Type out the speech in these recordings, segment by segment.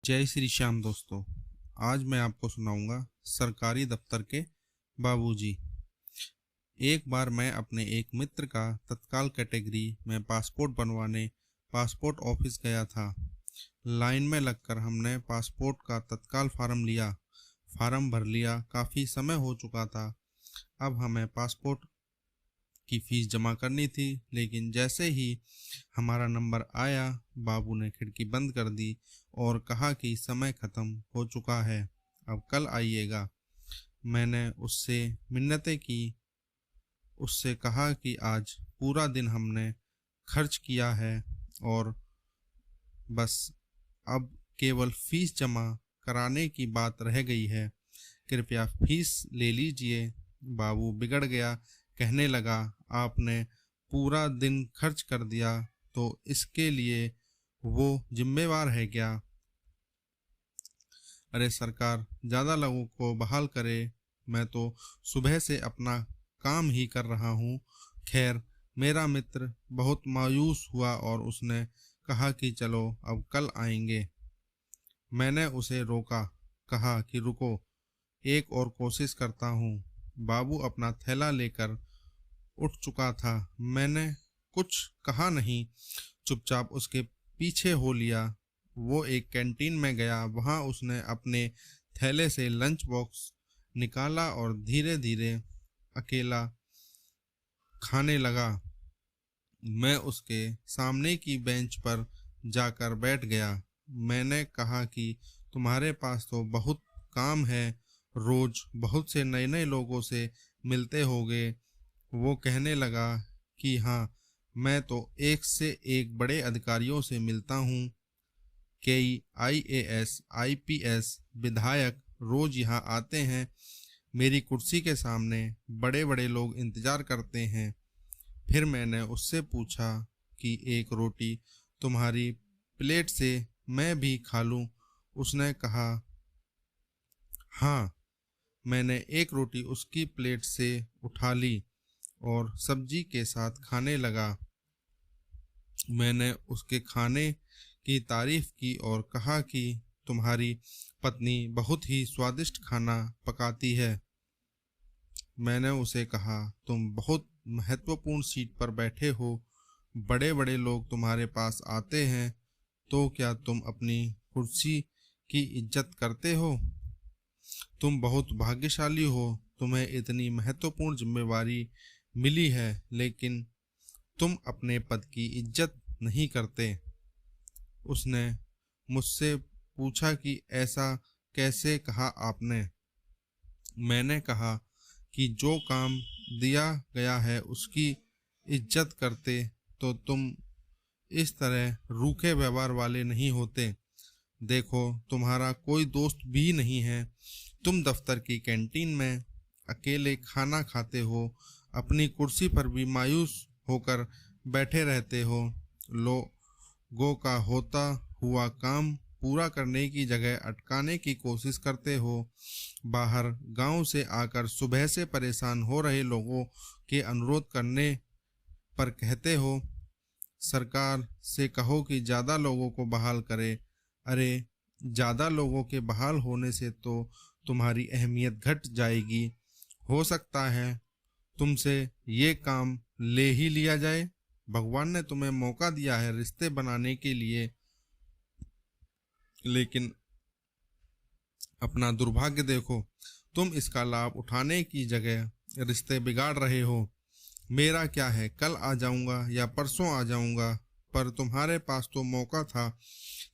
जय श्री श्याम दोस्तों। आज मैं आपको सुनाऊंगा सरकारी दफ्तर के बाबूजी। एक बार मैं अपने एक मित्र का तत्काल कैटेगरी में पासपोर्ट बनवाने पासपोर्ट ऑफिस गया था। लाइन में लगकर हमने पासपोर्ट का तत्काल फार्म भर लिया। काफ़ी समय हो चुका था। अब हमें पासपोर्ट की फीस जमा करनी थी, लेकिन जैसे ही हमारा नंबर आया, बाबू ने खिड़की बंद कर दी और कहा कि समय ख़त्म हो चुका है, अब कल आइएगा। मैंने उससे मिन्नतें की, उससे कहा कि आज पूरा दिन हमने खर्च किया है और बस अब केवल फीस जमा कराने की बात रह गई है, कृपया फीस ले लीजिए। बाबू बिगड़ गया, कहने लगा, आपने पूरा दिन खर्च कर दिया तो इसके लिए वो जिम्मेवार है क्या? अरे सरकार ज़्यादा लोगों को बहाल करे, मैं तो सुबह से अपना काम ही कर रहा हूँ। खैर, मेरा मित्र बहुत मायूस हुआ और उसने कहा कि चलो अब कल आएंगे। मैंने उसे रोका, कहा कि रुको, एक और कोशिश करता हूँ। बाबू अपना थैला लेकर उठ चुका था। मैंने कुछ कहा नहीं, चुपचाप उसके पीछे हो लिया। वो एक कैंटीन में गया। वहाँ उसने अपने थैले से लंच बॉक्स निकाला और धीरे धीरे अकेला खाने लगा। मैं उसके सामने की बेंच पर जाकर बैठ गया। मैंने कहा कि तुम्हारे पास तो बहुत काम है, रोज बहुत से नए नए लोगों से मिलते होगे। वो कहने लगा कि हाँ, मैं तो एक से एक बड़े अधिकारियों से मिलता हूँ। कई आईएएस, आईपीएस, विधायक रोज यहाँ आते हैं। मेरी कुर्सी के सामने बड़े बड़े लोग इंतजार करते हैं। फिर मैंने उससे पूछा कि एक रोटी तुम्हारी प्लेट से मैं भी खा लूं। उसने कहा हाँ। मैंने एक रोटी उसकी प्लेट से उठा ली और सब्जी के साथ खाने लगा। मैंने उसके खाने की तारीफ की और कहा कि तुम्हारी पत्नी बहुत ही स्वादिष्ट खाना पकाती है। मैंने उसे कहा, तुम बहुत महत्वपूर्ण सीट पर बैठे हो, बड़े बड़े लोग तुम्हारे पास आते हैं, तो क्या तुम अपनी कुर्सी की इज्जत करते हो? तुम बहुत भाग्यशाली हो, तुम्हें इतनी महत्वपूर्ण जिम्मेवारी मिली है, लेकिन तुम अपने पद की इज्जत नहीं करते। उसने मुझसे पूछा कि ऐसा कैसे कहा आपने? मैंने कहा कि जो काम दिया गया है उसकी इज्जत करते तो तुम इस तरह रूखे व्यवहार वाले नहीं होते। देखो, तुम्हारा कोई दोस्त भी नहीं है। तुम दफ्तर की कैंटीन में अकेले खाना खाते हो, अपनी कुर्सी पर भी मायूस होकर बैठे रहते हो। लोगों का होता हुआ काम पूरा करने की जगह अटकाने की कोशिश करते हो। बाहर गांव से आकर सुबह से परेशान हो रहे लोगों के अनुरोध करने पर कहते हो, सरकार से कहो कि ज़्यादा लोगों को बहाल करे। अरे, ज़्यादा लोगों के बहाल होने से तो तुम्हारी अहमियत घट जाएगी। हो सकता है तुमसे ये काम ले ही लिया जाए। भगवान ने तुम्हें मौका दिया है रिश्ते बनाने के लिए, लेकिन अपना दुर्भाग्य देखो, तुम इसका लाभ उठाने की जगह रिश्ते बिगाड़ रहे हो। मेरा क्या है, कल आ जाऊंगा या परसों आ जाऊंगा, पर तुम्हारे पास तो मौका था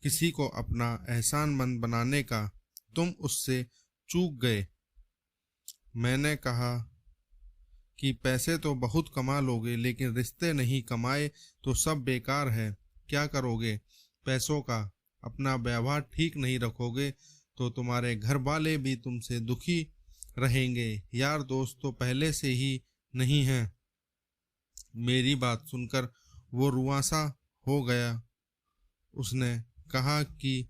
किसी को अपना एहसानमंद बनाने का, तुम उससे चूक गए। मैंने कहा कि पैसे तो बहुत कमा लोगे, लेकिन रिश्ते नहीं कमाए तो सब बेकार है। क्या करोगे पैसों का? अपना व्यवहार ठीक नहीं रखोगे तो तुम्हारे घर वाले भी तुमसे दुखी रहेंगे। यार दोस्त तो पहले से ही नहीं है। मेरी बात सुनकर वो रुआंसा हो गया। उसने कहा कि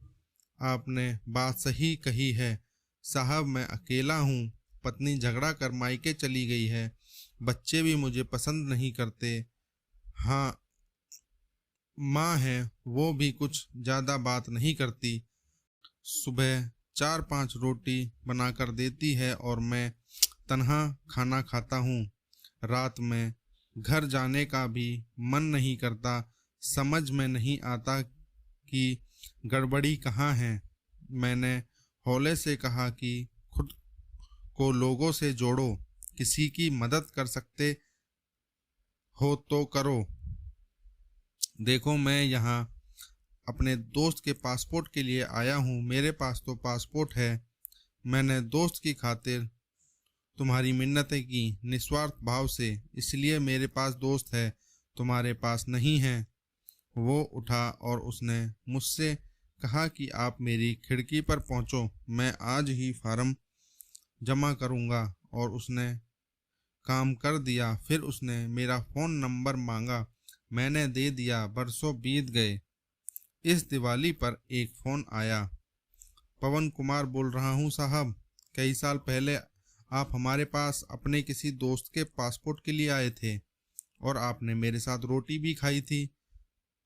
आपने बात सही कही है साहब, मैं अकेला हूँ, पत्नी झगड़ा कर मायके चली गई है, बच्चे भी मुझे पसंद नहीं करते। हाँ, माँ है, वो भी कुछ ज़्यादा बात नहीं करती। सुबह 4-5 रोटी बनाकर देती है और मैं तन्हा खाना खाता हूँ। रात में घर जाने का भी मन नहीं करता। समझ में नहीं आता कि गड़बड़ी कहाँ है। मैंने हौले से कहा कि खुद को लोगों से जोड़ो, किसी की मदद कर सकते हो तो करो। देखो, मैं यहाँ अपने दोस्त के पासपोर्ट के लिए आया हूँ। मेरे पास तो पासपोर्ट है। मैंने दोस्त की खातिर तुम्हारी मिन्नतें की निस्वार्थ भाव से, इसलिए मेरे पास दोस्त है, तुम्हारे पास नहीं है। वो उठा और उसने मुझसे कहा कि आप मेरी खिड़की पर पहुंचो, मैं आज ही फार्म जमा करूंगा। और उसने काम कर दिया। फिर उसने मेरा फ़ोन नंबर मांगा, मैंने दे दिया। बरसों बीत गए। इस दिवाली पर एक फ़ोन आया। पवन कुमार बोल रहा हूँ साहब, कई साल पहले आप हमारे पास अपने किसी दोस्त के पासपोर्ट के लिए आए थे और आपने मेरे साथ रोटी भी खाई थी।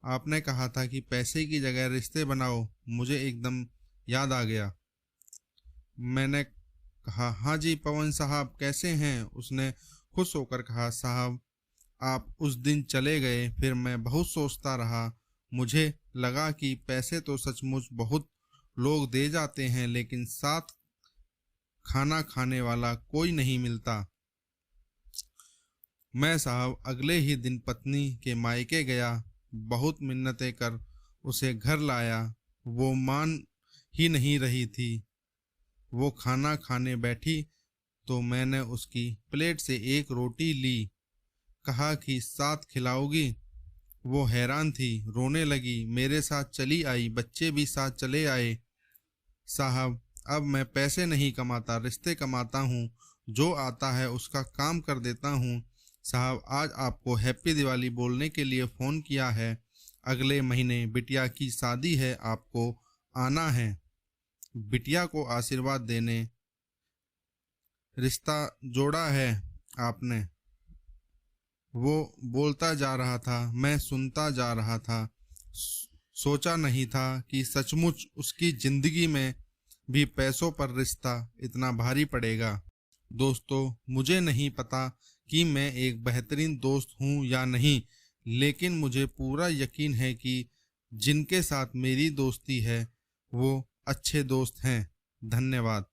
आपने कहा था कि पैसे की जगह रिश्ते बनाओ। मुझे एकदम याद आ गया। मैंने कहा, हाँ जी पवन साहब, कैसे हैं? उसने खुश होकर कहा, साहब आप उस दिन चले गए, फिर मैं बहुत सोचता रहा। मुझे लगा कि पैसे तो सचमुच बहुत लोग दे जाते हैं, लेकिन साथ खाना खाने वाला कोई नहीं मिलता। मैं साहब अगले ही दिन पत्नी के मायके गया, बहुत मिन्नतें कर उसे घर लाया। वो मान ही नहीं रही थी। वो खाना खाने बैठी तो मैंने उसकी प्लेट से एक रोटी ली, कहा कि साथ खिलाओगी? वो हैरान थी, रोने लगी, मेरे साथ चली आई, बच्चे भी साथ चले आए। साहब अब मैं पैसे नहीं कमाता, रिश्ते कमाता हूँ। जो आता है उसका काम कर देता हूँ। साहब आज आपको हैप्पी दिवाली बोलने के लिए फ़ोन किया है। अगले महीने बिटिया की शादी है, आपको आना है। बिटिया को आशीर्वाद देने रिश्ता जोड़ा है आपने। वो बोलता जा रहा था, मैं सुनता जा रहा था। सोचा नहीं था कि सचमुच उसकी जिंदगी में भी पैसों पर रिश्ता इतना भारी पड़ेगा। दोस्तों, मुझे नहीं पता कि मैं एक बेहतरीन दोस्त हूँ या नहीं, लेकिन मुझे पूरा यकीन है कि जिनके साथ मेरी दोस्ती है वो अच्छे दोस्त हैं। धन्यवाद।